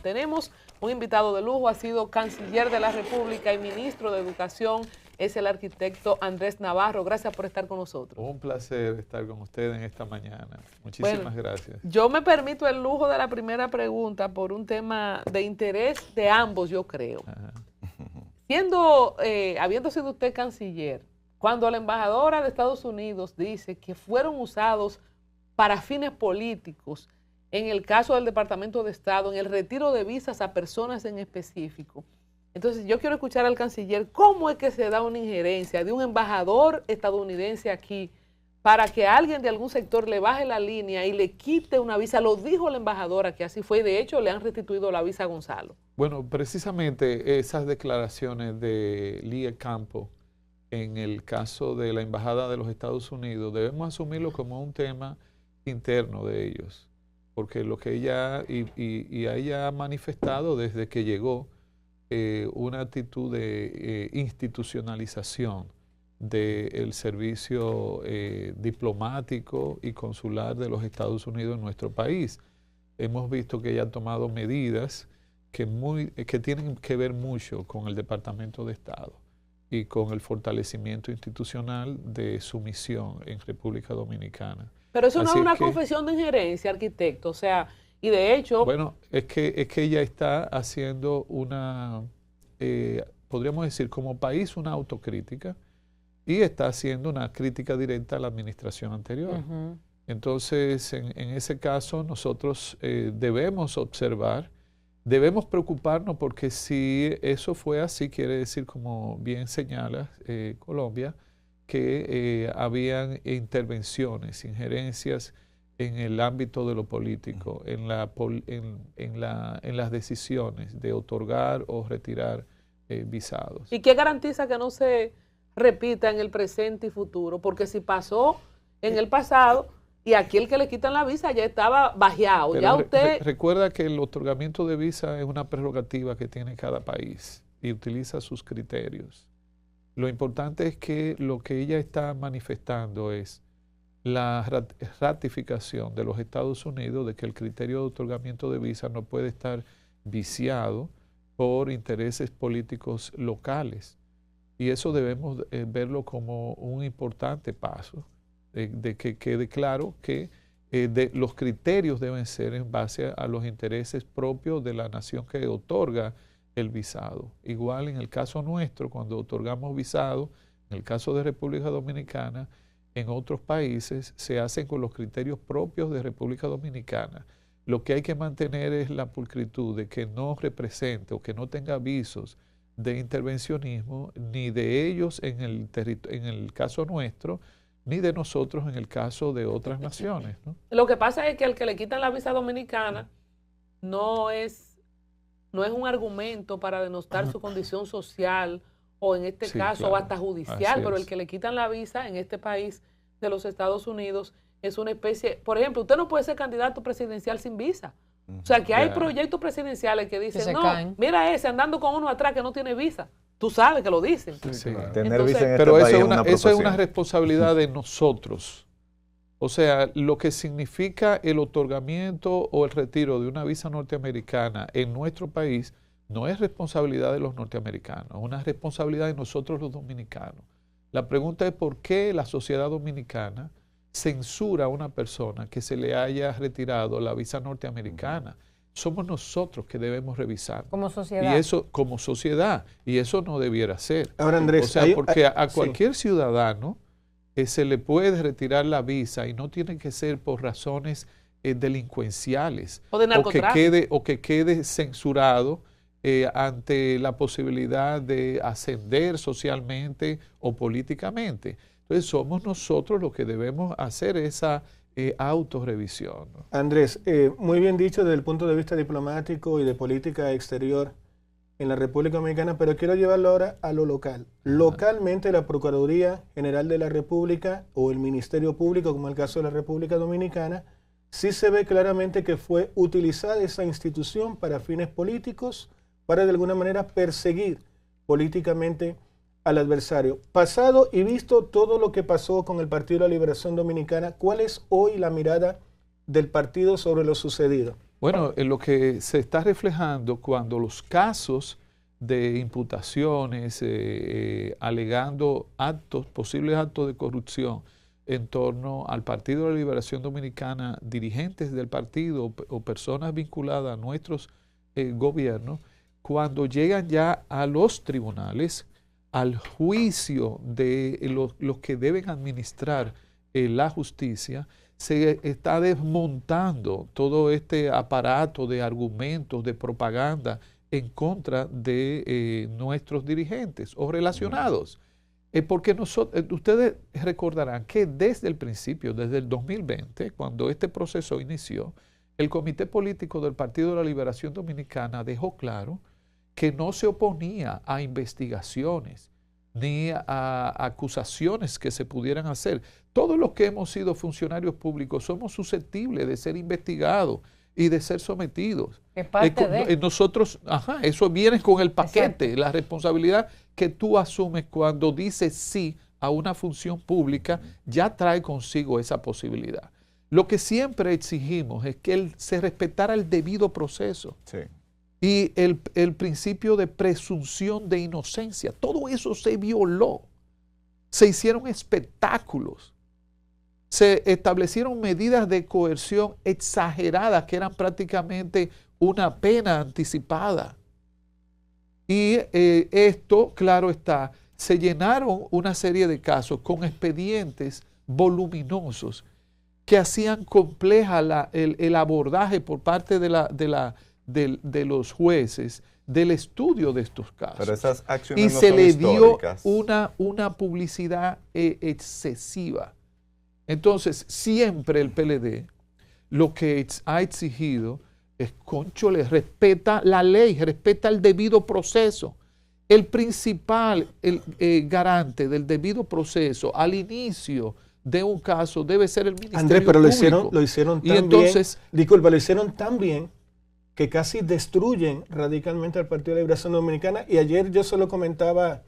Tenemos un invitado de lujo, ha sido canciller de la República y ministro de Educación, es el arquitecto Andrés Navarro. Gracias por estar con nosotros. Un placer estar con ustedes en esta mañana. Muchísimas gracias. Yo me permito el lujo de la primera pregunta por un tema de interés de ambos, yo creo. Habiendo sido usted canciller, cuando la embajadora de Estados Unidos dice que fueron usados para fines políticos, en el caso del Departamento de Estado, en el retiro de visas a personas en específico. Entonces yo quiero escuchar al canciller, ¿cómo es que se da una injerencia de un embajador estadounidense aquí para que alguien de algún sector le baje la línea y le quite una visa? Lo dijo la embajadora que así fue, de hecho le han restituido la visa a Gonzalo. Bueno, precisamente esas declaraciones de Lía Campo en el caso de la Embajada de los Estados Unidos, debemos asumirlo como un tema interno de ellos, porque lo que ella ella ha manifestado desde que llegó una actitud de institucionalización del servicio diplomático y consular de los Estados Unidos en nuestro país. Hemos visto que ella ha tomado medidas que tienen que ver mucho con el Departamento de Estado y con el fortalecimiento institucional de su misión en República Dominicana. Pero eso no es una confesión de injerencia, arquitecto, o sea, y de hecho... Bueno, es que ella está haciendo una, podríamos decir, como país una autocrítica y está haciendo una crítica directa a la administración anterior. Entonces, en ese caso, nosotros debemos observar, debemos preocuparnos porque si eso fue así, quiere decir, como bien señala Colombia, que habían intervenciones, injerencias en el ámbito de lo político, en las decisiones de otorgar o retirar visados. ¿Y qué garantiza que no se repita en el presente y futuro? Porque si pasó en el pasado y aquí el que le quitan la visa ya estaba bajeado. Pero ya usted... recuerda que el otorgamiento de visa es una prerrogativa que tiene cada país y utiliza sus criterios. Lo importante es que lo que ella está manifestando es la ratificación de los Estados Unidos de que el criterio de otorgamiento de visa no puede estar viciado por intereses políticos locales. Y eso debemos verlo como un importante paso, de que quede claro que los criterios deben ser en base a los intereses propios de la nación que otorga el visado. Igual en el caso nuestro, cuando otorgamos visado, en el caso de República Dominicana, en otros países se hacen con los criterios propios de República Dominicana. Lo que hay que mantener es la pulcritud de que no represente o que no tenga avisos de intervencionismo, ni de ellos en el caso nuestro, ni de nosotros en el caso de otras naciones, ¿no? Lo que pasa es que el que le quitan la visa dominicana no es un argumento para denostar su condición social o en este caso claro, o hasta judicial, pero el que le quitan la visa en este país de los Estados Unidos es una especie, por ejemplo, usted no puede ser candidato presidencial sin visa. O sea, que hay proyectos presidenciales que dicen, no, mira ese andando con uno atrás que no tiene visa. Tú sabes que lo dicen. Sí. Tener visa en este pero país eso es una responsabilidad de nosotros. O sea, lo que significa el otorgamiento o el retiro de una visa norteamericana en nuestro país no es responsabilidad de los norteamericanos, es una responsabilidad de nosotros los dominicanos. La pregunta es por qué la sociedad dominicana censura a una persona que se le haya retirado la visa norteamericana. Somos nosotros que debemos revisar. Como sociedad. Y eso, como sociedad, y eso no debiera ser. Ahora, Andrés, o sea, porque a cualquier ciudadano se le puede retirar la visa y no tiene que ser por razones delincuenciales o de narcotráfico o que quede censurado ante la posibilidad de ascender socialmente o políticamente. Entonces somos nosotros los que debemos hacer esa autorrevisión, ¿no? Andrés, muy bien dicho desde el punto de vista diplomático y de política exterior en la República Dominicana, pero quiero llevarlo ahora a lo local. Localmente, la Procuraduría General de la República o el Ministerio Público, como en el caso de la República Dominicana, sí se ve claramente que fue utilizada esa institución para fines políticos, para de alguna manera perseguir políticamente al adversario. Pasado y visto todo lo que pasó con el Partido de la Liberación Dominicana, ¿cuál es hoy la mirada del partido sobre lo sucedido? Bueno, en lo que se está reflejando cuando los casos de imputaciones alegando posibles actos de corrupción en torno al Partido de la Liberación Dominicana, dirigentes del partido o personas vinculadas a nuestros gobiernos, cuando llegan ya a los tribunales, al juicio de los que deben administrar la justicia, se está desmontando todo este aparato de argumentos, de propaganda en contra de nuestros dirigentes o relacionados. Porque ustedes recordarán que desde el principio, desde el 2020, cuando este proceso inició, el Comité Político del Partido de la Liberación Dominicana dejó claro que no se oponía a investigaciones ni a acusaciones que se pudieran hacer. Todos los que hemos sido funcionarios públicos somos susceptibles de ser investigados y de ser sometidos. Es parte de... Nosotros, eso viene con el paquete, exacto, la responsabilidad que tú asumes cuando dices sí a una función pública, ya trae consigo esa posibilidad. Lo que siempre exigimos es que se respetara el debido proceso. Sí. Y el principio de presunción de inocencia, todo eso se violó. Se hicieron espectáculos. Se establecieron medidas de coerción exageradas que eran prácticamente una pena anticipada. Y esto, claro está, se llenaron una serie de casos con expedientes voluminosos que hacían compleja el abordaje por parte de los jueces del estudio de estos casos. Pero esas acciones y no se son le dio históricas. una publicidad excesiva. Entonces, siempre el PLD lo que ha exigido es, cónchole, respeta la ley, respeta el debido proceso. El principal garante del debido proceso al inicio de un caso debe ser el Ministerio Andrés, pero Público. lo hicieron Y tan entonces, bien, disculpa, lo hicieron tan bien que casi destruyen radicalmente al Partido de la Liberación Dominicana. Y ayer yo se lo comentaba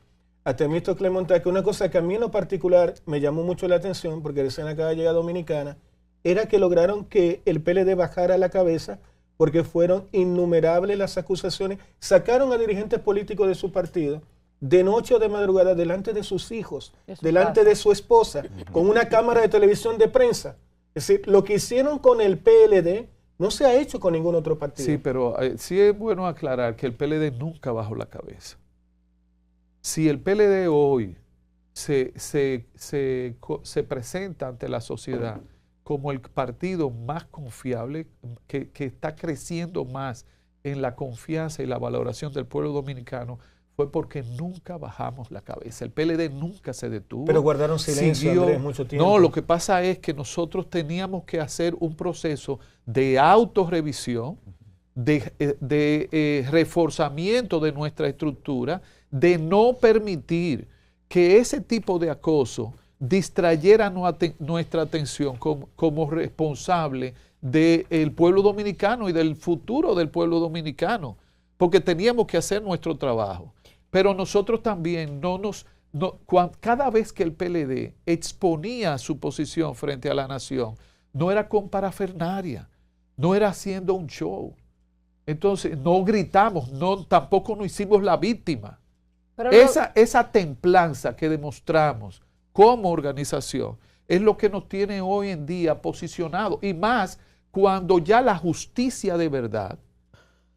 a Temístocles Clemente, que una cosa que a mí en lo particular me llamó mucho la atención, porque recién acaba de llegar a Dominicana, era que lograron que el PLD bajara la cabeza, porque fueron innumerables las acusaciones. Sacaron a dirigentes políticos de su partido de noche o de madrugada delante de sus hijos, delante de su esposa, con una cámara de televisión de prensa. Es decir, lo que hicieron con el PLD no se ha hecho con ningún otro partido. sí, pero sí es bueno aclarar que el PLD nunca bajó la cabeza. Si el PLD hoy se presenta ante la sociedad como el partido más confiable, que está creciendo más en la confianza y la valoración del pueblo dominicano, fue porque nunca bajamos la cabeza. El PLD nunca se detuvo. Pero guardaron silencio, Andrés, mucho tiempo. No, lo que pasa es que nosotros teníamos que hacer un proceso de autorrevisión, de reforzamiento de nuestra estructura, de no permitir que ese tipo de acoso distrayera nuestra atención como responsable del pueblo dominicano y del futuro del pueblo dominicano, porque teníamos que hacer nuestro trabajo. Pero nosotros también cada vez que el PLD exponía su posición frente a la nación, no era con parafernaria, no era haciendo un show. Entonces no gritamos, tampoco nos hicimos la víctima. Pero esa templanza que demostramos como organización es lo que nos tiene hoy en día posicionado, y más cuando ya la justicia de verdad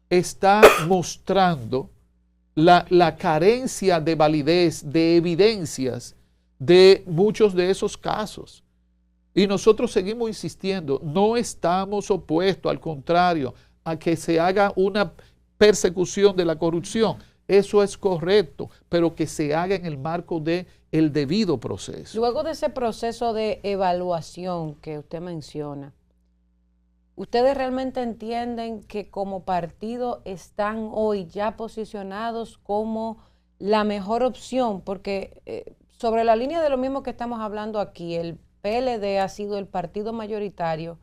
está mostrando la carencia de validez, de evidencias de muchos de esos casos. Y nosotros seguimos insistiendo, no estamos opuestos, al contrario, a que se haga una persecución de la corrupción. Eso es correcto, pero que se haga en el marco del debido proceso. Luego de ese proceso de evaluación que usted menciona, ¿ustedes realmente entienden que como partido están hoy ya posicionados como la mejor opción? Porque sobre la línea de lo mismo que estamos hablando aquí, el PLD ha sido el partido mayoritario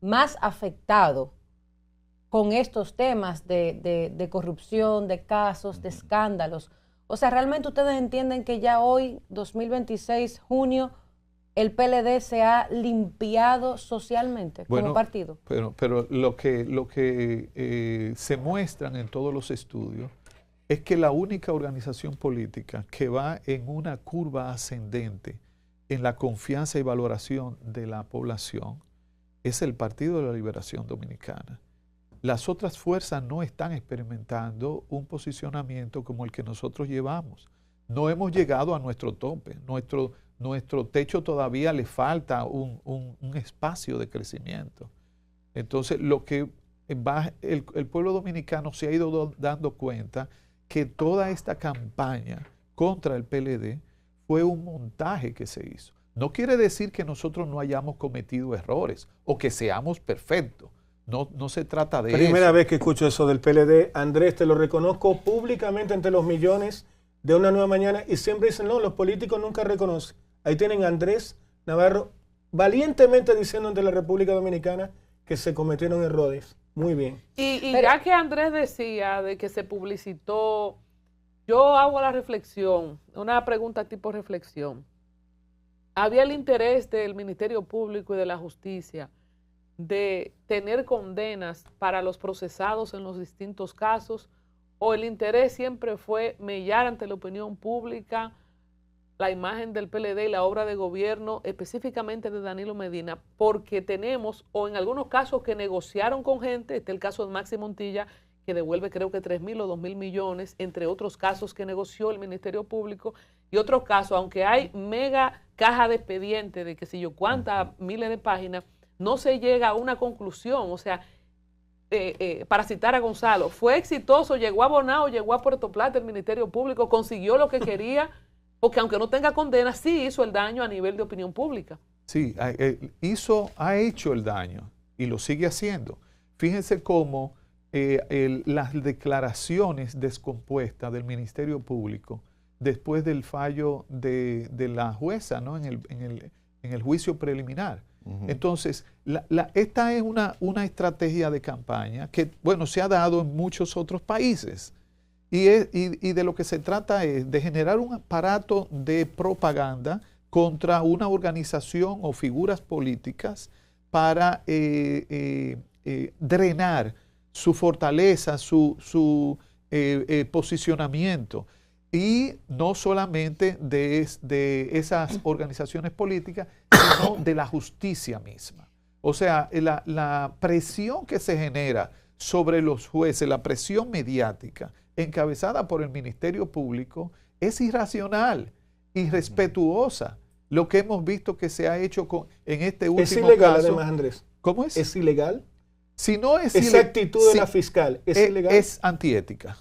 más afectado con estos temas de corrupción, de casos, de escándalos. O sea, ¿realmente ustedes entienden que ya hoy, 2026, junio, el PLD se ha limpiado socialmente como partido. Pero lo que se muestran en todos los estudios es que la única organización política que va en una curva ascendente en la confianza y valoración de la población es el Partido de la Liberación Dominicana. Las otras fuerzas no están experimentando un posicionamiento como el que nosotros llevamos. No hemos llegado a nuestro tope. Nuestro techo todavía le falta un espacio de crecimiento. Entonces, el pueblo dominicano se ha ido dando cuenta que toda esta campaña contra el PLD fue un montaje que se hizo. No quiere decir que nosotros no hayamos cometido errores o que seamos perfectos. No se trata de eso. Primera vez que escucho eso del PLD. Andrés, te lo reconozco públicamente ante los millones de Una Nueva Mañana y siempre dicen, no, los políticos nunca reconocen. Ahí tienen a Andrés Navarro valientemente diciendo ante la República Dominicana que se cometieron errores. Muy bien. Y ya que Andrés decía de que se publicitó, yo hago la reflexión, una pregunta tipo reflexión. ¿Había el interés del Ministerio Público y de la Justicia de tener condenas para los procesados en los distintos casos, o el interés siempre fue mellar ante la opinión pública la imagen del PLD y la obra de gobierno, específicamente de Danilo Medina, porque tenemos, o en algunos casos que negociaron con gente, este es el caso de Maxi Montilla, que devuelve creo que 3.000 o 2.000 millones, entre otros casos que negoció el Ministerio Público, y otros casos, aunque hay mega caja de expediente de que si yo cuántas miles de páginas, no se llega a una conclusión. O sea, para citar a Gonzalo, fue exitoso, llegó a Bonao, llegó a Puerto Plata, el Ministerio Público consiguió lo que quería, porque aunque no tenga condena, sí hizo el daño a nivel de opinión pública. Sí, ha hecho el daño y lo sigue haciendo. Fíjense cómo las declaraciones descompuestas del Ministerio Público después del fallo de la jueza, ¿no? en el juicio preliminar. Entonces, esta es una estrategia de campaña que, bueno, se ha dado en muchos otros países. Y de lo que se trata es de generar un aparato de propaganda contra una organización o figuras políticas para drenar su fortaleza, su posicionamiento. Y no solamente de esas organizaciones políticas, sino de la justicia misma. O sea, la presión que se genera sobre los jueces, la presión mediática, encabezada por el Ministerio Público, es irracional, irrespetuosa. Lo que hemos visto que se ha hecho en este último caso. Es ilegal, además, Andrés. ¿Cómo es? ¿Es ilegal? Si no es esa actitud de la fiscal, ¿es ilegal? Es antiética.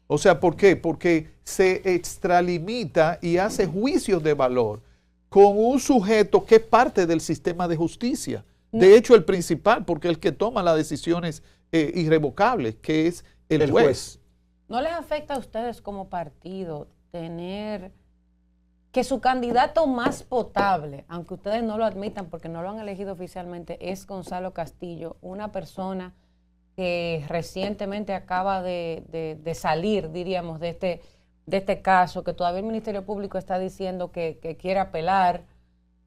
O sea, ¿por qué? Porque se extralimita y hace juicios de valor con un sujeto que es parte del sistema de justicia. De hecho, el principal, porque el que toma las decisiones irrevocables, que es el juez. ¿No les afecta a ustedes como partido tener que su candidato más potable, aunque ustedes no lo admitan porque no lo han elegido oficialmente, es Gonzalo Castillo, una persona que recientemente acaba de salir, diríamos, de este caso, que todavía el Ministerio Público está diciendo que quiere apelar,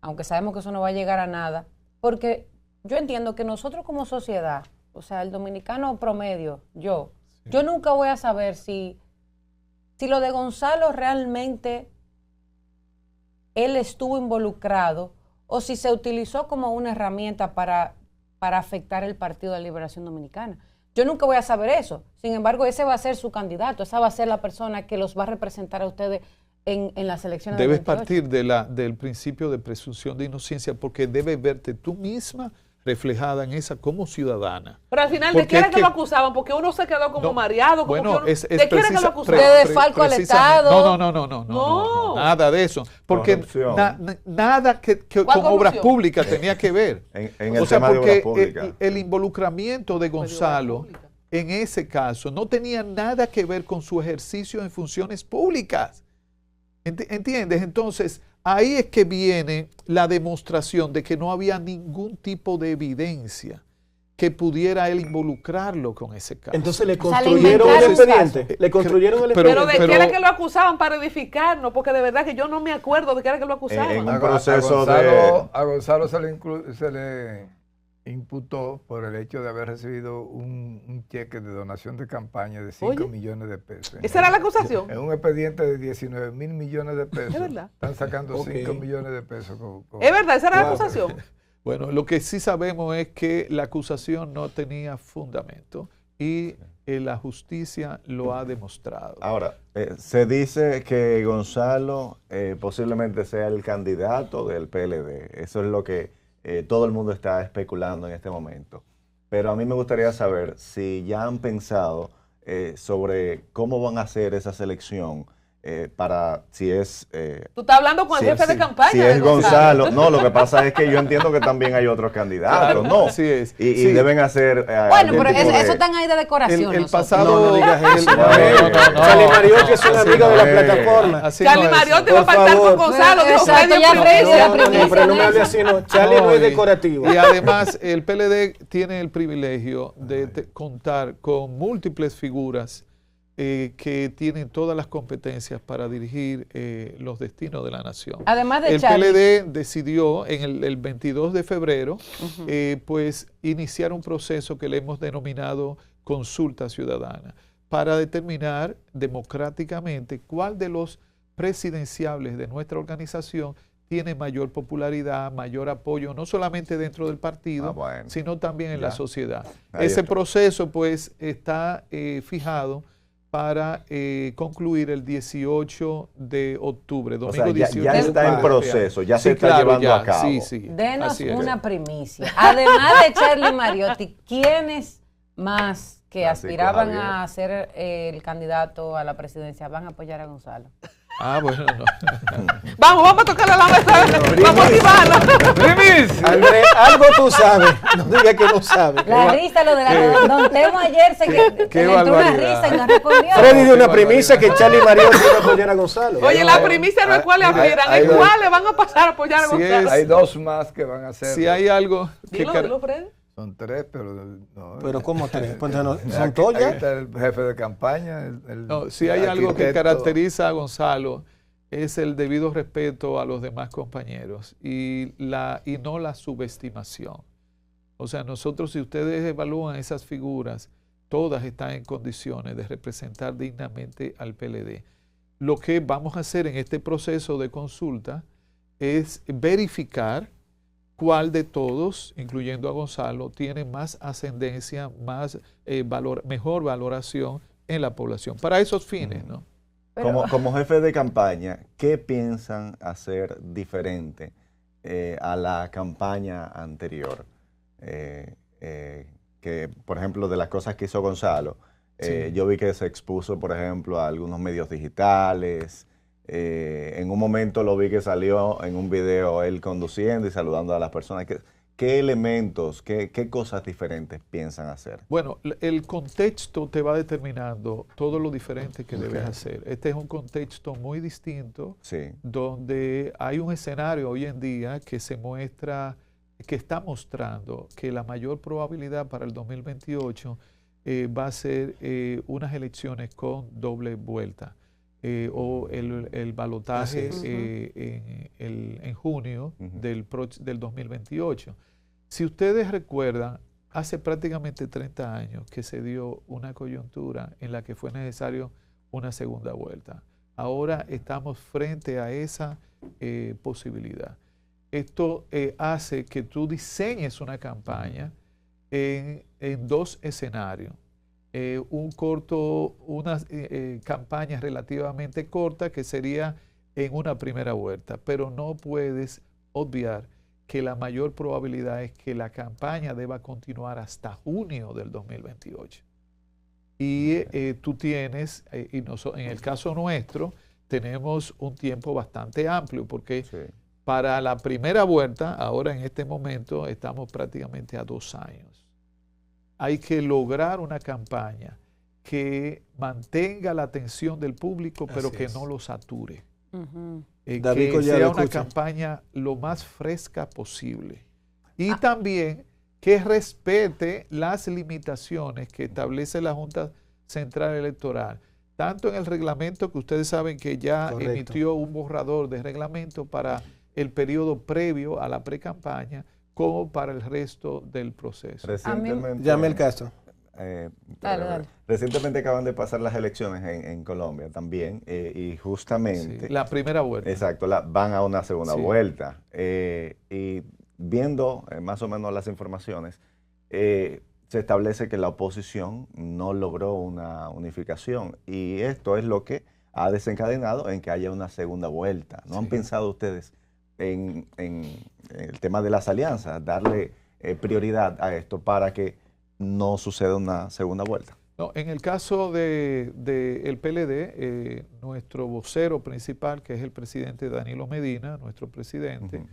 aunque sabemos que eso no va a llegar a nada? Porque yo entiendo que nosotros como sociedad, o sea, el dominicano promedio, yo nunca voy a saber si lo de Gonzalo realmente él estuvo involucrado o si se utilizó como una herramienta para afectar el Partido de la Liberación Dominicana. Yo nunca voy a saber eso. Sin embargo, ese va a ser su candidato, esa va a ser la persona que los va a representar a ustedes en las elecciones. Debes partir del principio de presunción de inocencia, porque debes verte tú misma reflejada en esa como ciudadana. Pero al final, ¿de qué era que lo acusaban? Porque uno se quedó como mareado. Como bueno, ¿de qué era que lo acusaban? De desfalco al Estado. No, nada de eso. Porque nada que con obras públicas tenía que ver. En el tema de obras públicas. El involucramiento de Gonzalo en ese caso no tenía nada que ver con su ejercicio en funciones públicas. ¿Entiendes? Entonces, ahí es que viene la demostración de que no había ningún tipo de evidencia que pudiera él involucrarlo con ese caso. Entonces le construyeron el expediente. Le construyeron el expediente. Pero ¿de qué era que lo acusaban para edificarnos? Porque de verdad que yo no me acuerdo de qué era que lo acusaban. En un proceso a Gonzalo se le imputó por el hecho de haber recibido un cheque de donación de campaña de 5 millones de pesos. ¿Esa era la acusación? En un expediente de 19 mil millones de pesos. Es verdad. Están sacando 5 millones de pesos. ¿Es verdad? ¿Esa era la acusación? Bueno, lo que sí sabemos es que la acusación no tenía fundamento y la justicia lo ha demostrado. Ahora, se dice que Gonzalo posiblemente sea el candidato del PLD. Eso es lo que todo el mundo está especulando en este momento. Pero a mí me gustaría saber si ya han pensado sobre cómo van a hacer esa selección para si es... Tú estás hablando con el jefe de campaña. Si es Gonzalo. No, lo que pasa es que yo entiendo que también hay otros candidatos, ¿no? Así es. Y deben hacer... bueno, pero eso están ahí de decoración. El pasado... No digas eso. Charlie Mariotti es un amigo de la plataforma. Charlie Mariotti va a pactar con Gonzalo. Exacto, ya pero no me hable así, no. Charlie no es decorativo. Y además, el PLD tiene el privilegio de contar con múltiples figuras que tienen todas las competencias para dirigir los destinos de la nación. Además de el PLD decidió en el 22 de febrero pues iniciar un proceso que le hemos denominado consulta ciudadana para determinar democráticamente cuál de los presidenciables de nuestra organización tiene mayor popularidad, mayor apoyo, no solamente dentro del partido, sino también en la sociedad. Ese proceso pues está fijado para concluir el 18 de octubre, domingo 18. Ya está en proceso, ya se está llevando a cabo. Denos una primicia. Además de Charlie Mariotti, ¿quiénes más que aspiraban a ser el candidato a la presidencia van a apoyar a Gonzalo? Bueno, no. Vamos a tocarle a la mesa. Vamos a activarla. ¡Primis! Andrés, algo tú sabes. No digas que no sabes. La risa, lo de la Don Temo ayer se le entró una risa y no respondió. Freddy dio una primicia que Charlie Mariotti iba a apoyar a Gonzalo. Oye, la primicia no es cuáles aspiran, es cuáles van a pasar a apoyar a Gonzalo. Hay dos más que van a hacer. Si hay algo que... Dilo, Freddy. Son tres, pero no. ¿Pero cómo tres? Pues no, ¿son todos ya? Ahí está el jefe de campaña. Si hay algo que caracteriza a Gonzalo es el debido respeto a los demás compañeros y no la subestimación. O sea, nosotros, si ustedes evalúan esas figuras, todas están en condiciones de representar dignamente al PLD. Lo que vamos a hacer en este proceso de consulta es verificar cuál de todos, incluyendo a Gonzalo, tiene más ascendencia, más mejor valoración en la población. Para esos fines, ¿no? Como jefe de campaña, ¿qué piensan hacer diferente a la campaña anterior? Que, por ejemplo, de las cosas que hizo Gonzalo, yo vi que se expuso, por ejemplo, a algunos medios digitales. En un momento lo vi que salió en un video él conduciendo y saludando a las personas. ¿Qué elementos, qué cosas diferentes piensan hacer? Bueno, el contexto te va determinando todo lo diferente que debes hacer. Este es un contexto muy distinto, donde hay un escenario hoy en día que se muestra, que está mostrando que la mayor probabilidad para el 2028 va a ser unas elecciones con doble vuelta. O el balotaje en junio del 2028. Si ustedes recuerdan, hace prácticamente 30 años que se dio una coyuntura en la que fue necesario una segunda vuelta. Ahora estamos frente a esa posibilidad. Esto hace que tú diseñes una campaña en dos escenarios. Una campaña relativamente corta que sería en una primera vuelta, pero no puedes obviar que la mayor probabilidad es que la campaña deba continuar hasta junio del 2028. Y tú tienes, en el caso nuestro, tenemos un tiempo bastante amplio, porque para la primera vuelta, ahora en este momento, estamos prácticamente a 2 años. Hay que lograr una campaña que mantenga la atención del público, pero que no lo sature. Que sea una campaña lo más fresca posible. Y también que respete las limitaciones que establece la Junta Central Electoral, tanto en el reglamento, que ustedes saben que ya Correcto. emitió un borrador de reglamento para el periodo previo a la precampaña, como para el resto del proceso. Recientemente, Llame el caso. Dale. Recientemente acaban de pasar las elecciones en Colombia también, y justamente... Sí, la primera vuelta. Exacto, van a una segunda Sí. vuelta. Y viendo más o menos las informaciones, se establece que la oposición no logró una unificación, y esto es lo que ha desencadenado en que haya una segunda vuelta. ¿No han Sí. pensado ustedes en el tema de las alianzas, darle prioridad a esto para que no suceda una segunda vuelta? No, en el caso del PLD, nuestro vocero principal, que es el presidente Danilo Medina, nuestro presidente, Ujú.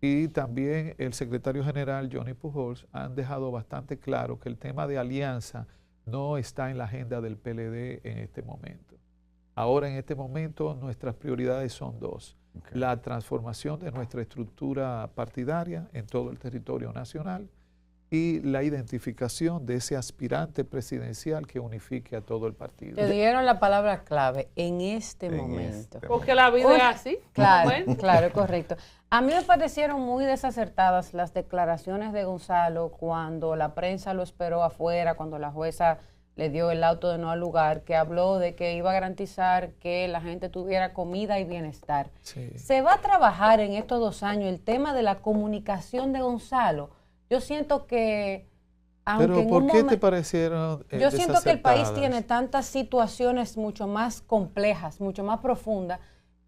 y también el secretario general Johnny Pujols, han dejado bastante claro que el tema de alianza no está en la agenda del PLD en este momento. Ahora, en este momento, nuestras prioridades son dos. Ok. La transformación de nuestra estructura partidaria en todo el territorio nacional y la identificación de ese aspirante presidencial que unifique a todo el partido. Te dieron la palabra clave, en este En momento. este Porque la vida Oye, es así. Claro, Bueno. claro, correcto. A mí me parecieron muy desacertadas las declaraciones de Gonzalo cuando la prensa lo esperó afuera, cuando la jueza le dio el auto de no al lugar, que habló de que iba a garantizar que la gente tuviera comida y bienestar. Sí. Se va a trabajar en estos 2 años el tema de la comunicación de Gonzalo. Yo siento que, aunque Pero en ¿por un qué te momento... parecieron Yo siento que el país desacertadas? tiene tantas situaciones mucho más complejas, mucho más profundas,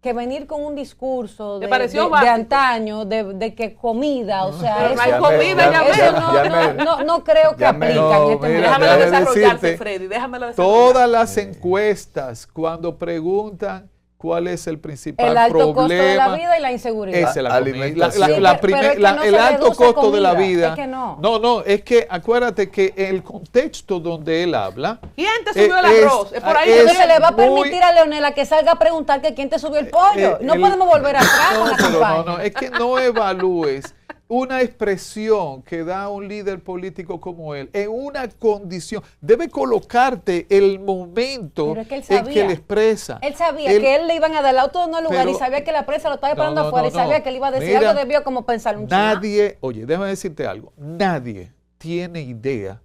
que venir con un discurso ¿Te de, pareció de básico? antaño, de que comida, o sea, Pero no hay eso, comida, ya eso no creo que Llame. aplica No, en este mira, momento. Déjamelo déjame desarrollarse, decirte, Freddy, déjamelo desarrollar. Todas las encuestas, cuando preguntan cuál es el principal El alto costo de la problema, vida y la inseguridad. esa es la comida. Alimentación. Sí, pero es que no el se alto reduce a costo de la comida, vida. es que no. No, es que acuérdate que el contexto donde él habla. ¿Quién te subió el es- arroz? Es por ahí. es- que Entonces le va a muy- permitir a Leonela que salga a preguntar que quién te subió el pollo. No el- podemos volver atrás No, con la pero campaña. no, es que no evalúes una expresión que da un líder político como él en una condición. Debe colocarte el momento Pero es que él en que sabía. le expresa. Él sabía que él le iban a dar el auto de no lugar Pero- y sabía que la prensa lo estaba esperando No, afuera y no. sabía que él iba a decir Mira, algo, debió como pensar un chisme. Nadie, oye, déjame decirte algo, nadie tiene idea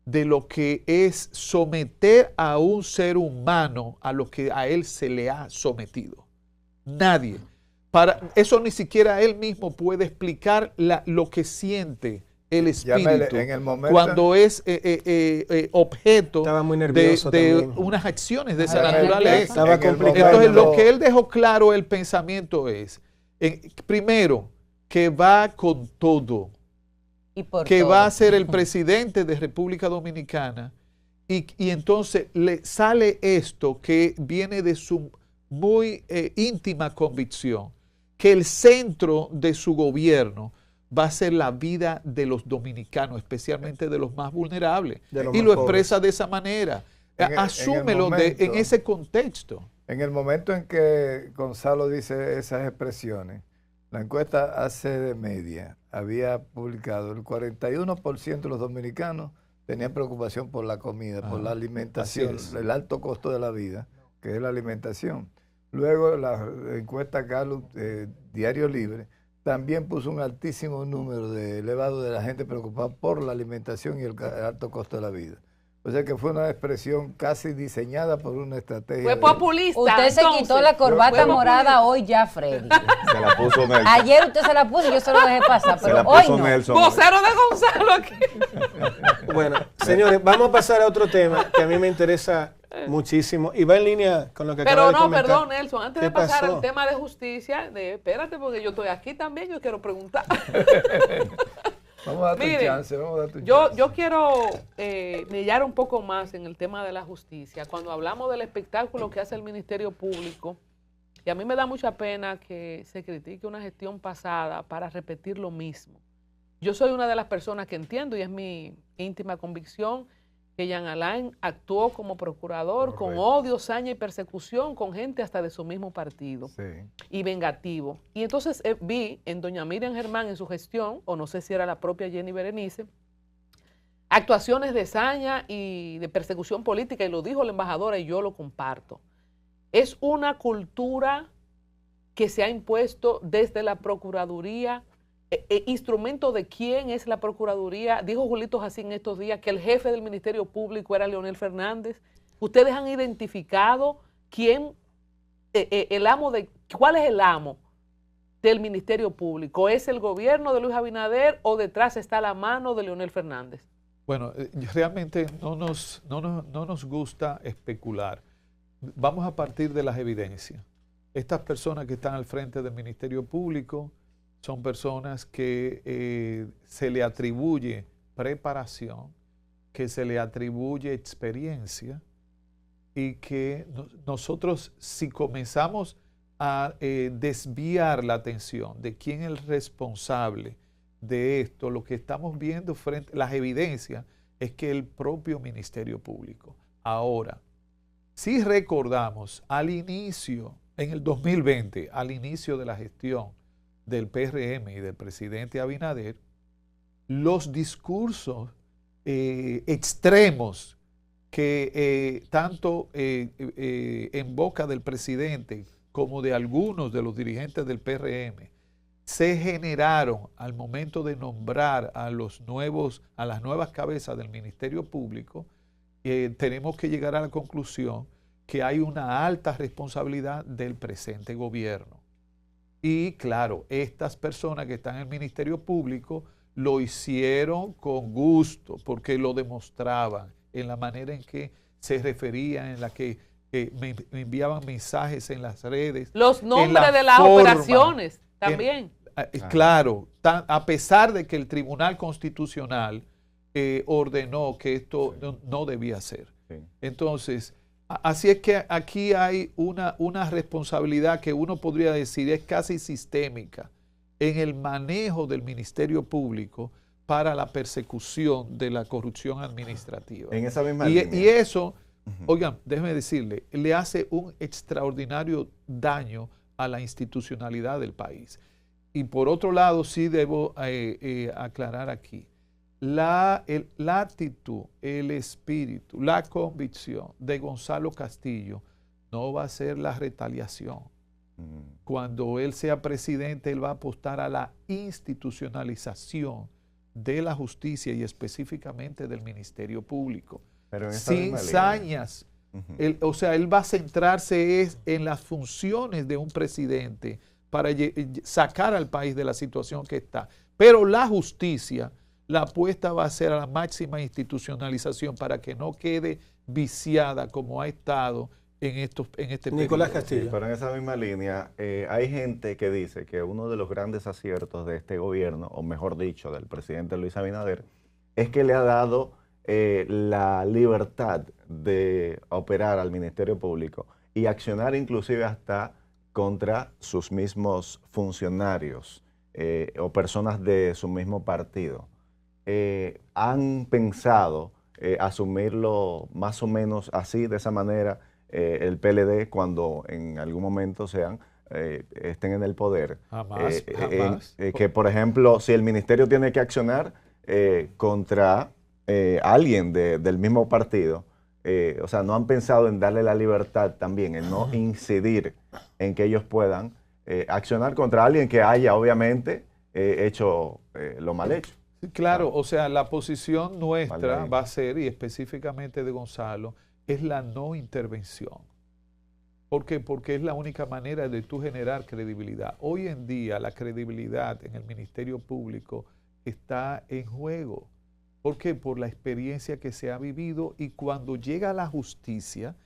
de lo que es someter a un ser humano a lo que a él se le ha sometido. Nadie. Para eso ni siquiera él mismo puede explicar lo que siente el Llámele, espíritu en el momento- cuando es objeto Estaba muy nervioso de también. unas acciones de esa Estaba naturaleza. Estaba En el complicado. Entonces, momento- lo que él dejó claro, el pensamiento es, primero, que va con todo, Y por que todo. va a ser el presidente de República Dominicana, y entonces le sale esto que viene de su muy íntima convicción, que el centro de su gobierno va a ser la vida de los dominicanos, especialmente de los más vulnerables, De los y más lo pobres. expresa de esa manera. En Asúmelo momento- en ese contexto. En el momento en que Gonzalo dice esas expresiones, la encuesta ACD Media había publicado el 41% de los dominicanos tenían preocupación por la comida, por la alimentación, así es. el alto costo de la vida, que es la alimentación. Luego la encuesta Gallup Diario Libre también puso un altísimo número elevado de la gente preocupada por la alimentación y el alto costo de la vida. O sea que fue una expresión casi diseñada por una estrategia. Fue populista. Usted se entonces. quitó la corbata Fue morada hoy ya, Freddy. Se la puso Nelson. Ayer usted se la puso y yo se lo dejé pasar, Se pero la hoy puso no. Nelson. Vocero de Gonzalo aquí. Bueno, señores, vamos a pasar a otro tema que a mí me interesa muchísimo y va en línea con lo que acaba Pero de no, comentar. perdón, Nelson, antes de ¿Qué pasar pasó? al tema de justicia, espérate, porque yo estoy aquí también, yo quiero preguntar. Vamos a darte un Miren, chance, vamos a darte un Yo chance. quiero millar un poco más en el tema de la justicia. Cuando hablamos del espectáculo que hace el Ministerio Público, y a mí me da mucha pena que se critique una gestión pasada para repetir lo mismo. Yo soy una de las personas que entiendo, y es mi íntima convicción, que Jean Alain actuó como procurador con Correcto. odio, saña y persecución con gente hasta de su mismo partido Sí. y vengativo. Y entonces vi en doña Miriam Germán en su gestión, o no sé si era la propia Jenny Berenice, actuaciones de saña y de persecución política, y lo dijo la embajadora y yo lo comparto. Es una cultura que se ha impuesto desde la Procuraduría. ¿Instrumento de quién es la Procuraduría? Dijo Julito Jacín estos días que el jefe del Ministerio Público era Leonel Fernández. ¿Ustedes han identificado quién, cuál es el amo del Ministerio Público? ¿Es el gobierno de Luis Abinader o detrás está la mano de Leonel Fernández? Bueno, realmente no nos gusta especular. Vamos a partir de las evidencias. Estas personas que están al frente del Ministerio Público son personas que se le atribuye preparación, que se le atribuye experiencia y que nosotros, si comenzamos a desviar la atención de quién es el responsable de esto, lo que estamos viendo frente a las evidencias es que el propio Ministerio Público. Ahora, si recordamos al inicio, en el 2020, al inicio de la gestión del PRM y del presidente Abinader, los discursos extremos que tanto en boca del presidente como de algunos de los dirigentes del PRM se generaron al momento de nombrar a las nuevas cabezas del Ministerio Público, tenemos que llegar a la conclusión que hay una alta responsabilidad del presente gobierno. Y claro, estas personas que están en el Ministerio Público lo hicieron con gusto, porque lo demostraban en la manera en que se referían, en la que me enviaban mensajes en las redes. Los nombres de las operaciones también. Claro, a pesar de que el Tribunal Constitucional ordenó que esto no debía ser. Sí. Entonces, así es que aquí hay una responsabilidad que uno podría decir es casi sistémica en el manejo del Ministerio Público para la persecución de la corrupción administrativa. En esa misma línea. Y eso, oigan, déjeme decirle, le hace un extraordinario daño a la institucionalidad del país. Y por otro lado, sí debo aclarar aquí, la actitud, el espíritu, la convicción de Gonzalo Castillo no va a ser la retaliación. Cuando él sea presidente, él va a apostar a la institucionalización de la justicia y específicamente del Ministerio Público. Pero en esa sin misma línea. sañas. Él va a centrarse en las funciones de un presidente para sacar al país de la situación que está. Pero la justicia, la apuesta va a ser a la máxima institucionalización para que no quede viciada como ha estado en este Nicolás periodo. Castillo. Sí, pero en esa misma línea, hay gente que dice que uno de los grandes aciertos de este gobierno, o mejor dicho, del presidente Luis Abinader, es que le ha dado la libertad de operar al Ministerio Público y accionar inclusive hasta contra sus mismos funcionarios o personas de su mismo partido. ¿Han pensado asumirlo más o menos así, de esa manera, el PLD cuando en algún momento estén en el poder? Jamás. Que, por ejemplo, si el ministerio tiene que accionar contra alguien del mismo partido, o sea, no han pensado en darle la libertad también, en no incidir en que ellos puedan accionar contra alguien que haya, obviamente, hecho lo mal hecho. Sí, claro, o sea, la posición nuestra Vale. va a ser, y específicamente de Gonzalo, es la no intervención. ¿Por qué? Porque es la única manera de tú generar credibilidad. Hoy en día la credibilidad en el Ministerio Público está en juego. ¿Por qué? Por la experiencia que se ha vivido, y cuando llega la justicia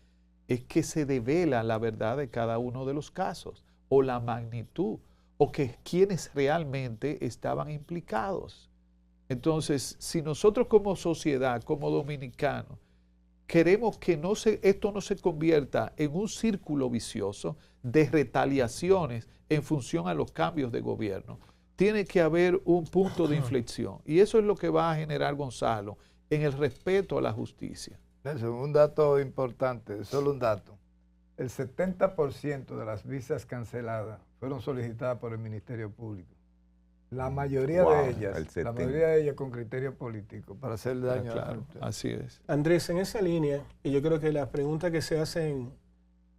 es que se devela la verdad de cada uno de los casos, o la magnitud, o que quienes realmente estaban implicados. Entonces, si nosotros como sociedad, como dominicanos, queremos que esto no se convierta en un círculo vicioso de retaliaciones en función a los cambios de gobierno, tiene que haber un punto de inflexión. Y eso es lo que va a generar Gonzalo, en el respeto a la justicia. Nelson, un dato importante, solo un dato. El 70% de las visas canceladas fueron solicitadas por el Ministerio Público. La mayoría de ellas con criterio político, para hacer daño a la gente. Así es. Andrés, en esa línea, y yo creo que las preguntas que se hacen,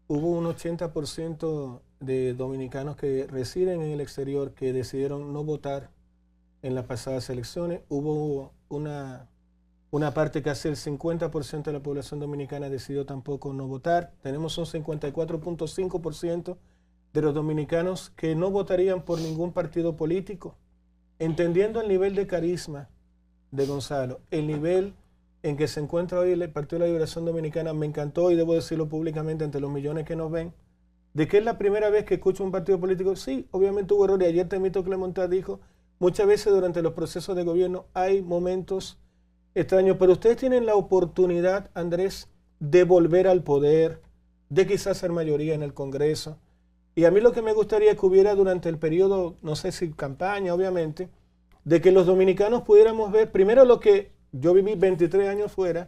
hubo un 80% de dominicanos que residen en el exterior que decidieron no votar en las pasadas elecciones. Hubo una parte que hace el 50% de la población dominicana decidió tampoco no votar. Tenemos un 54.5% de los dominicanos que no votarían por ningún partido político. Entendiendo el nivel de carisma de Gonzalo, el nivel en que se encuentra hoy el Partido de la Liberación Dominicana, me encantó, y debo decirlo públicamente ante los millones que nos ven, de que es la primera vez que escucho un partido político. Sí, obviamente hubo errores. Ayer Temito Clemontá dijo, muchas veces durante los procesos de gobierno hay momentos extraños, pero ustedes tienen la oportunidad, Andrés, de volver al poder, de quizás ser mayoría en el Congreso. Y a mí lo que me gustaría es que hubiera durante el periodo, no sé si campaña, obviamente, de que los dominicanos pudiéramos ver, primero lo que yo viví 23 años fuera,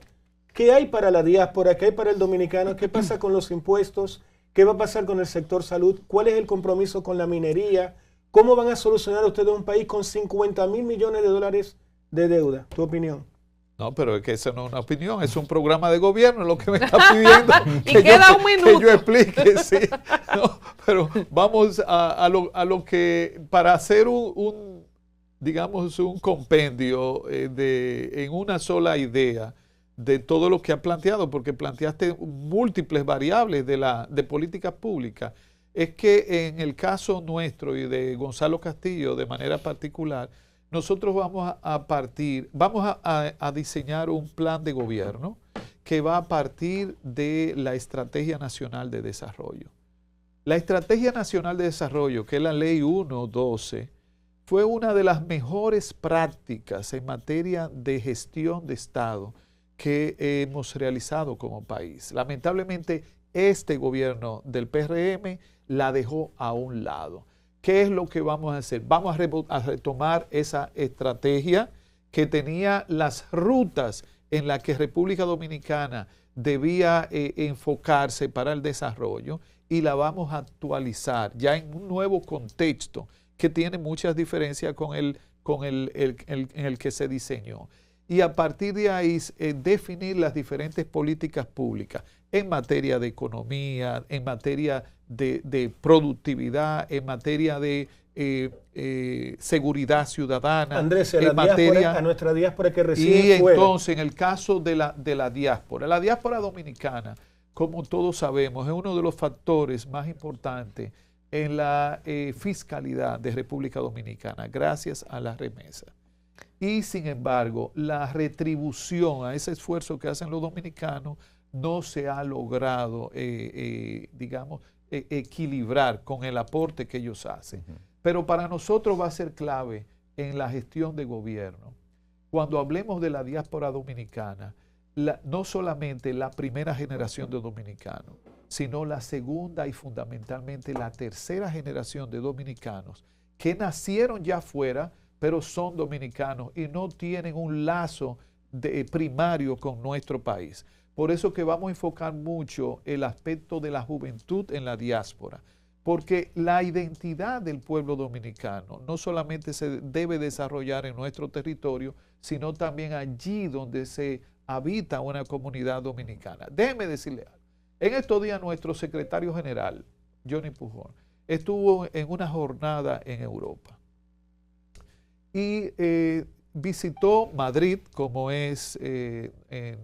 qué hay para la diáspora, qué hay para el dominicano, qué pasa con los impuestos, qué va a pasar con el sector salud, cuál es el compromiso con la minería, cómo van a solucionar ustedes un país con 50.000 millones de dólares de deuda. ¿Tu opinión? No, pero es que eso no es una opinión, es un programa de gobierno lo que me está pidiendo y queda un minuto. Que yo explique, sí. No, pero vamos a lo que, para hacer digamos, un compendio en una sola idea de todo lo que ha planteado, porque planteaste múltiples variables de políticas públicas, es que en el caso nuestro y de Gonzalo Castillo de manera particular, nosotros vamos a diseñar un plan de gobierno que va a partir de la Estrategia Nacional de Desarrollo. La Estrategia Nacional de Desarrollo, que es la Ley 1.12, fue una de las mejores prácticas en materia de gestión de Estado que hemos realizado como país. Lamentablemente, este gobierno del PRM la dejó a un lado. ¿Qué es lo que vamos a hacer? Vamos a retomar esa estrategia que tenía las rutas en las que República Dominicana debía enfocarse para el desarrollo, y la vamos a actualizar ya en un nuevo contexto que tiene muchas diferencias con el en el que se diseñó. Y a partir de ahí definir las diferentes políticas públicas en materia de economía, en materia de productividad, en materia de seguridad ciudadana. Andrés, a nuestra diáspora que reside y fuera. Entonces, en el caso de la diáspora dominicana, como todos sabemos, es uno de los factores más importantes en la fiscalidad de República Dominicana, gracias a las remesas. Y sin embargo, la retribución a ese esfuerzo que hacen los dominicanos no se ha logrado, digamos, equilibrar con el aporte que ellos hacen. Pero para nosotros va a ser clave en la gestión de gobierno. Cuando hablemos de la diáspora dominicana, no solamente la primera generación de dominicanos, sino la segunda y fundamentalmente la tercera generación de dominicanos que nacieron ya afuera, pero son dominicanos y no tienen un lazo primario con nuestro país. Por eso que vamos a enfocar mucho el aspecto de la juventud en la diáspora, porque la identidad del pueblo dominicano no solamente se debe desarrollar en nuestro territorio, sino también allí donde se habita una comunidad dominicana. Déjeme decirle algo. En estos días nuestro secretario general, Johnny Pujol, estuvo en una jornada en Europa y visitó Madrid, como es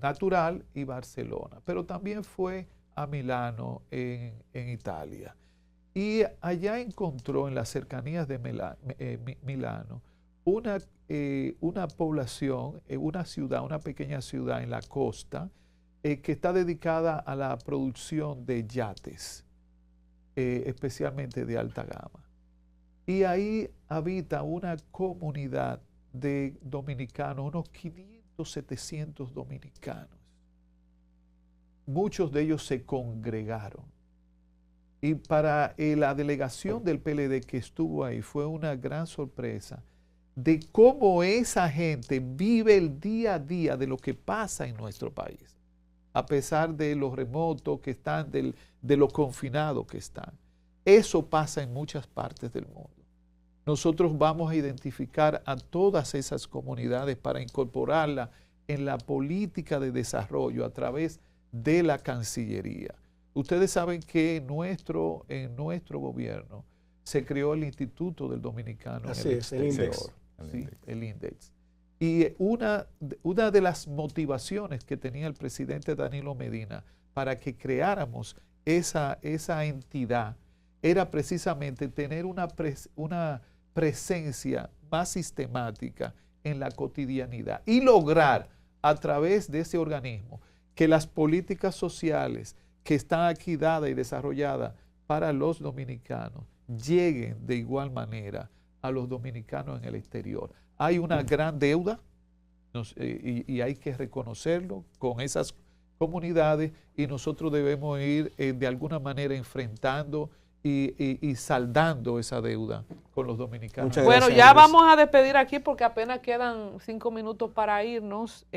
natural, y Barcelona, pero también fue a Milano, en Italia. Y allá encontró en las cercanías de Milano una población, una pequeña ciudad en la costa, que está dedicada a la producción de yates, especialmente de alta gama. Y ahí habita una comunidad de dominicanos, unos 500, 700 dominicanos. Muchos de ellos se congregaron. Y para la delegación del PLD que estuvo ahí fue una gran sorpresa de cómo esa gente vive el día a día de lo que pasa en nuestro país, a pesar de lo remoto que están, de lo confinado que están. Eso pasa en muchas partes del mundo. Nosotros vamos a identificar a todas esas comunidades para incorporarlas en la política de desarrollo a través de la Cancillería. Ustedes saben que en nuestro gobierno se creó el Instituto del Dominicano en el exterior, el INDEX. Y una de las motivaciones que tenía el presidente Danilo Medina para que creáramos esa entidad era precisamente tener una presencia más sistemática en la cotidianidad y lograr a través de ese organismo que las políticas sociales que están aquí dadas y desarrolladas para los dominicanos lleguen de igual manera a los dominicanos en el exterior. Hay una gran deuda y hay que reconocerlo con esas comunidades y nosotros debemos ir de alguna manera enfrentando y saldando esa deuda con los dominicanos. Muchas Bueno, gracias, ya Andrés. vamos a despedir aquí porque apenas quedan 5 minutos para irnos.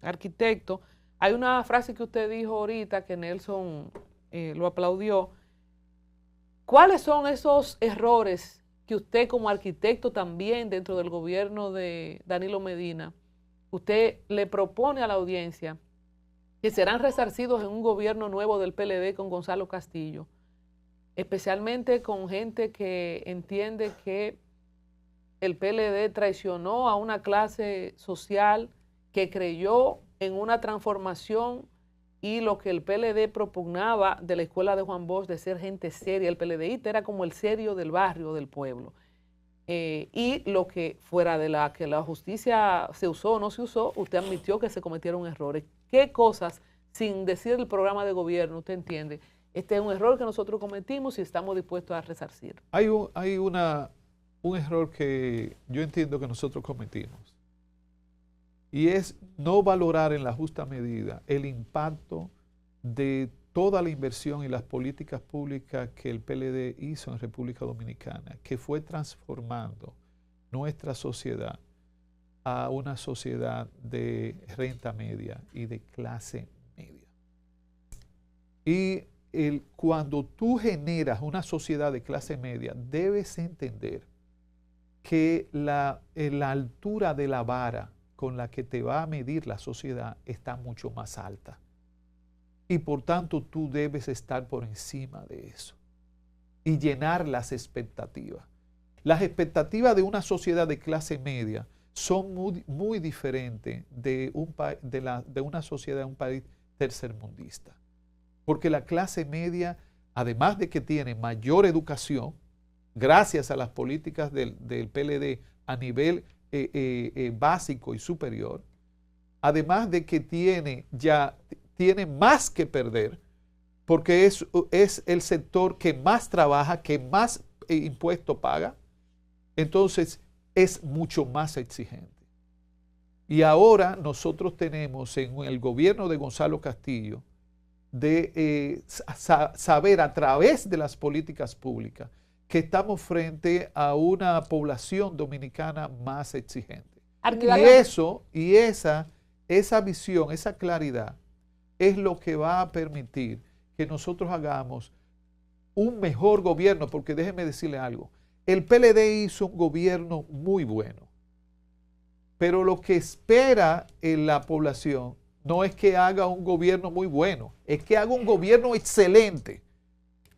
Arquitecto, hay una frase que usted dijo ahorita que Nelson lo aplaudió. ¿Cuáles son esos errores que usted como arquitecto también dentro del gobierno de Danilo Medina, usted le propone a la audiencia que serán resarcidos en un gobierno nuevo del PLD con Gonzalo Castillo, especialmente con gente que entiende que el PLD traicionó a una clase social que creyó en una transformación y lo que el PLD propugnaba de la escuela de Juan Bosch de ser gente seria? El PLDista era como el serio del barrio, del pueblo. Y lo que fuera de la que la justicia se usó o no se usó, usted admitió que se cometieron errores. ¿Qué cosas, sin decir el programa de gobierno, usted entiende? Este es un error que nosotros cometimos y estamos dispuestos a resarcir. Hay un error que yo entiendo que nosotros cometimos y es no valorar en la justa medida el impacto de toda la inversión y las políticas públicas que el PLD hizo en República Dominicana, que fue transformando nuestra sociedad a una sociedad de renta media y de clase media. Y cuando tú generas una sociedad de clase media, debes entender que la altura de la vara con la que te va a medir la sociedad está mucho más alta. Y por tanto tú debes estar por encima de eso y llenar las expectativas. Las expectativas de una sociedad de clase media son muy diferentes de una sociedad de un país tercermundista. Porque la clase media, además de que tiene mayor educación, gracias a las políticas del PLD a nivel básico y superior, además de que tiene más que perder, porque es el sector que más trabaja, que más impuesto paga, entonces es mucho más exigente. Y ahora nosotros tenemos en el gobierno de Gonzalo Castillo de saber a través de las políticas públicas que estamos frente a una población dominicana más exigente. Y esa visión, esa claridad es lo que va a permitir que nosotros hagamos un mejor gobierno, porque déjeme decirle algo, el PLD hizo un gobierno muy bueno, pero lo que espera en la población no es que haga un gobierno muy bueno, es que haga un gobierno excelente.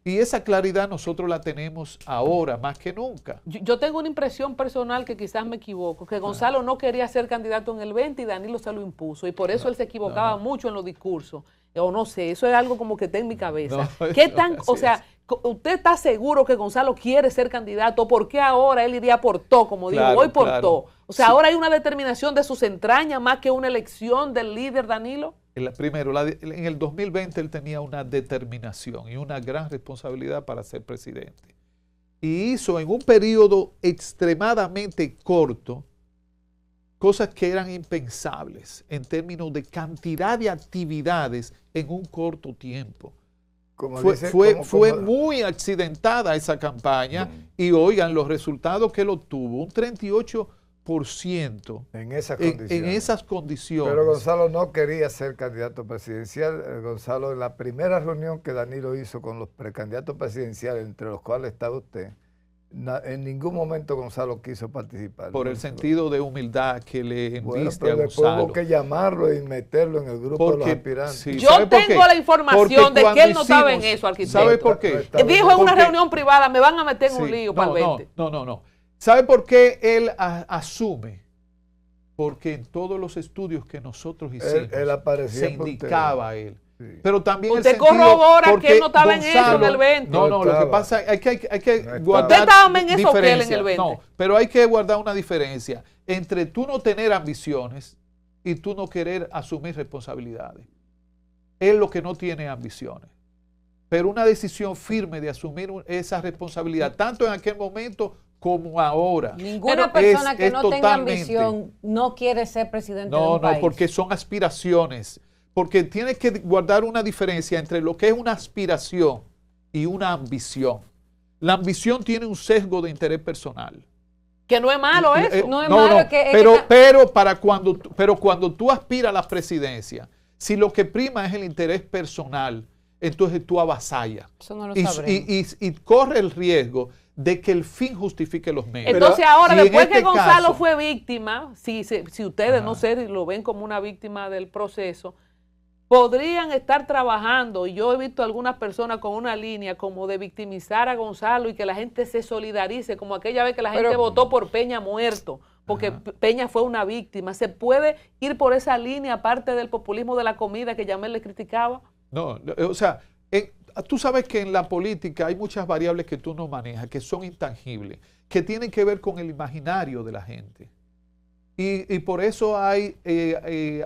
Y esa claridad nosotros la tenemos ahora más que nunca. Yo tengo una impresión personal que quizás me equivoco, que Gonzalo no quería ser candidato en el 20 y Danilo se lo impuso. Y por eso él se equivocaba mucho en los discursos. O no sé, eso es algo como que está en mi cabeza. ¿Qué tan, o sea, usted está seguro que Gonzalo quiere ser candidato? ¿Por qué ahora él iría por todo, como digo, hoy por todo? O sea, ahora hay una determinación de sus entrañas más que una elección del líder Danilo. Primero, en el 2020 él tenía una determinación y una gran responsabilidad para ser presidente. Y hizo en un periodo extremadamente corto cosas que eran impensables en términos de cantidad de actividades en un corto tiempo. fue muy accidentada esa campaña y oigan los resultados que él obtuvo, un 38% en esas condiciones. Pero Gonzalo no quería ser candidato presidencial. Gonzalo, en la primera reunión que Danilo hizo con los precandidatos presidenciales, entre los cuales estaba usted, en ningún momento Gonzalo quiso participar. Por el sentido de humildad que le enviste a después Gonzalo. hubo que llamarlo y meterlo en el grupo de los aspirantes. Sí, yo tengo la información de que él no estaba en eso, arquitecto. ¿Sabe por qué? Dijo en una reunión privada, me van a meter en un lío para el 20. No. ¿Sabe por qué él asume? Porque en todos los estudios que nosotros hicimos él se indicaba a él. Sí. Pero también usted corrobora que él no estaba en eso en el 20. No, lo que pasa es que hay que guardar usted estaba en eso que él en el 20. No, pero hay que guardar una diferencia entre tú no tener ambiciones y tú no querer asumir responsabilidades. Él lo que no tiene ambiciones. Pero una decisión firme de asumir esa responsabilidad, tanto en aquel momento como ahora. Ninguna persona que no tenga ambición no quiere ser presidente de un país. No, porque son aspiraciones. Porque tienes que guardar una diferencia entre lo que es una aspiración y una ambición. La ambición tiene un sesgo de interés personal. Que no es malo eso. No es malo. Pero cuando tú aspiras a la presidencia, si lo que prima es el interés personal, entonces tú avasallas. Eso no lo sabremos. Y corre el riesgo de que el fin justifique los medios. Entonces ahora, después que Gonzalo fue víctima, si ustedes no sé, lo ven como una víctima del proceso, podrían estar trabajando, y yo he visto algunas personas con una línea como de victimizar a Gonzalo y que la gente se solidarice, como aquella vez que la gente votó por Peña muerto, porque Peña fue una víctima. ¿Se puede ir por esa línea aparte del populismo de la comida que Yamel le criticaba? No, o sea, tú sabes que en la política hay muchas variables que tú no manejas, que son intangibles, que tienen que ver con el imaginario de la gente. Y por eso hay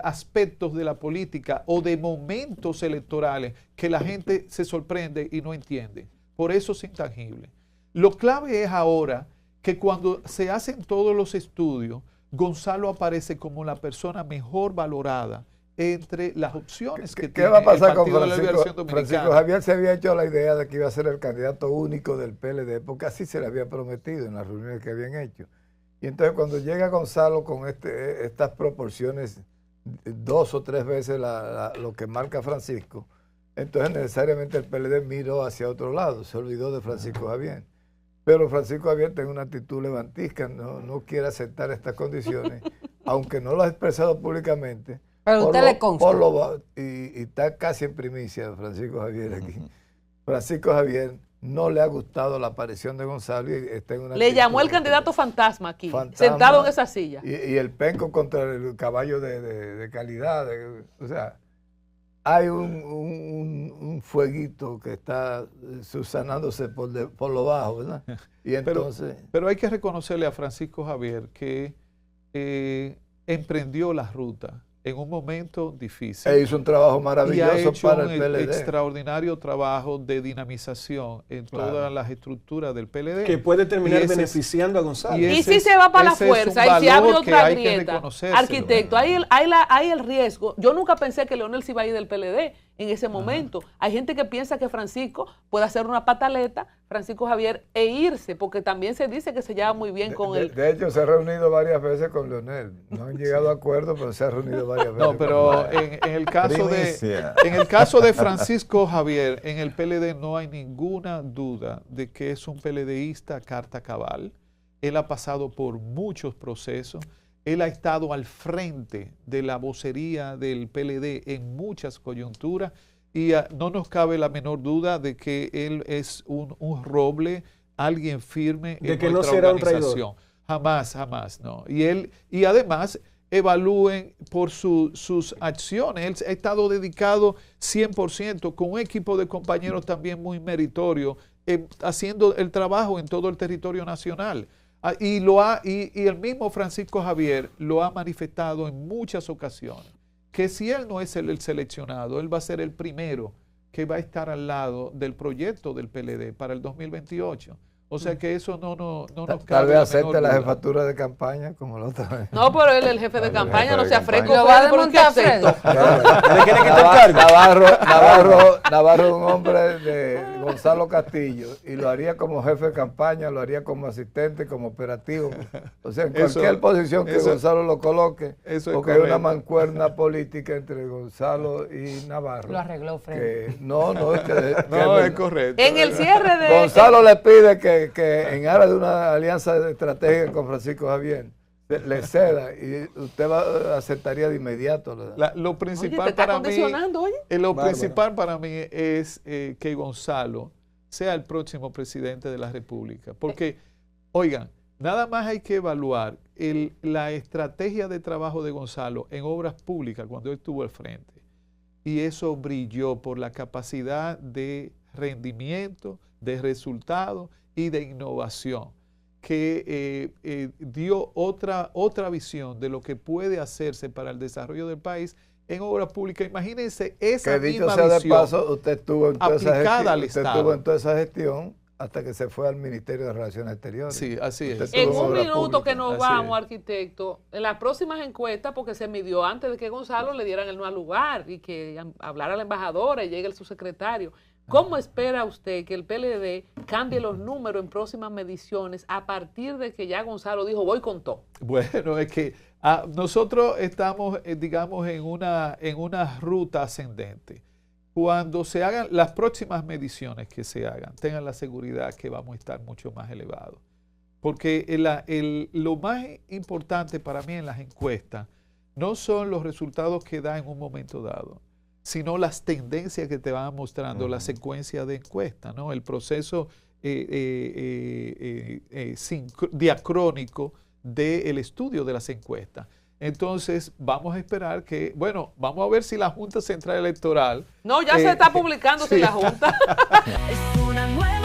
aspectos de la política o de momentos electorales que la gente se sorprende y no entiende. Por eso es intangible. Lo clave es ahora que cuando se hacen todos los estudios, Gonzalo aparece como la persona mejor valorada entre las opciones que tiene va a pasar el Partido con de la Liberación Dominicana. Francisco Javier se había hecho la idea de que iba a ser el candidato único del PLD, porque así se le había prometido en las reuniones que habían hecho. Y entonces cuando llega Gonzalo con estas proporciones, 2 o 3 veces lo que marca Francisco, entonces necesariamente el PLD miró hacia otro lado, se olvidó de Francisco Javier. Pero Francisco Javier tiene una actitud levantisca, no quiere aceptar estas condiciones, aunque no lo ha expresado públicamente. Pero usted le consta. Y está casi en primicia Francisco Javier aquí. Francisco Javier no le ha gustado la aparición de Gonzalo y está en una le llamó el candidato fantasma aquí, sentado en esa silla. Y el penco contra el caballo de calidad. O sea, hay un fueguito que está subsanándose por lo bajo, ¿verdad? Y entonces... Pero hay que reconocerle a Francisco Javier que emprendió la ruta en un momento difícil. Hizo un trabajo maravilloso para el PLD. Un extraordinario trabajo de dinamización en todas las estructuras del PLD. Que puede terminar beneficiando a Gonzalo. Y si se va para la fuerza y se abre otra grieta, arquitecto, hay el riesgo. Yo nunca pensé que Leonel se iba a ir del PLD en ese momento. Hay gente que piensa que Francisco puede hacer una pataleta, Francisco Javier, e irse, porque también se dice que se lleva muy bien con él. De hecho, se ha reunido varias veces con Leonel. No han llegado a acuerdo, pero se ha reunido varias veces. No, pero en el caso de Francisco Javier, en el PLD no hay ninguna duda de que es un PLDista carta cabal. Él ha pasado por muchos procesos. Él ha estado al frente de la vocería del PLD en muchas coyunturas y no nos cabe la menor duda de que él es un roble, alguien firme de en que nuestra no será organización. Un traidor. Jamás, no. Y además evalúen por sus acciones. Él ha estado dedicado 100% con un equipo de compañeros también muy meritorio, haciendo el trabajo en todo el territorio nacional. Y el mismo Francisco Javier lo ha manifestado en muchas ocasiones, que si él no es el seleccionado, él va a ser el primero que va a estar al lado del proyecto del PLD para el 2028. O sea que eso no nos cabe. Tal vez acepte la jefatura de campaña como la otra vez. No, pero él es el jefe de campaña, no sea fresco. Lo va a desmontar, Alfredo. Le quiere quitar Navarro es un hombre de Gonzalo Castillo y lo haría como jefe de campaña, lo haría como asistente, como operativo. O sea, en cualquier posición que Gonzalo lo coloque, porque hay una mancuerna política entre Gonzalo y Navarro. Lo arregló Fred. No, es correcto. En el cierre de... Gonzalo le pide que en aras de una alianza estratégica con Francisco Javier, le ceda y usted aceptaría de inmediato. Lo principal Oye, te está para mí, condicionando, oye. lo principal para mí es que Gonzalo sea el próximo presidente de la República. Porque, oigan, nada más hay que evaluar la estrategia de trabajo de Gonzalo en obras públicas cuando él estuvo al frente. Y eso brilló por la capacidad de rendimiento, de resultado y de innovación, que dio otra visión de lo que puede hacerse para el desarrollo del país en obra pública. Imagínense esa misma visión de paso, usted estuvo en toda esa gestión hasta que se fue al Ministerio de Relaciones Exteriores. Sí, así es. En un minuto que nos vamos, arquitecto, en las próximas encuestas, porque se midió antes de que Gonzalo le dieran el no al lugar y que hablara la embajadora y llegue el subsecretario. ¿Cómo espera usted que el PLD cambie los números en próximas mediciones a partir de que ya Gonzalo dijo voy con todo? Bueno, es que nosotros estamos, digamos, en una ruta ascendente. Cuando se hagan las próximas mediciones que se hagan, tengan la seguridad que vamos a estar mucho más elevados. Porque lo más importante para mí en las encuestas no son los resultados que da en un momento dado, sino las tendencias que te van mostrando la secuencia de encuestas, ¿no? El proceso diacrónico del estudio de las encuestas. Entonces, vamos a esperar que, bueno, vamos a ver si la Junta Central Electoral... No, ya se está publicando si la Junta... Es una nueva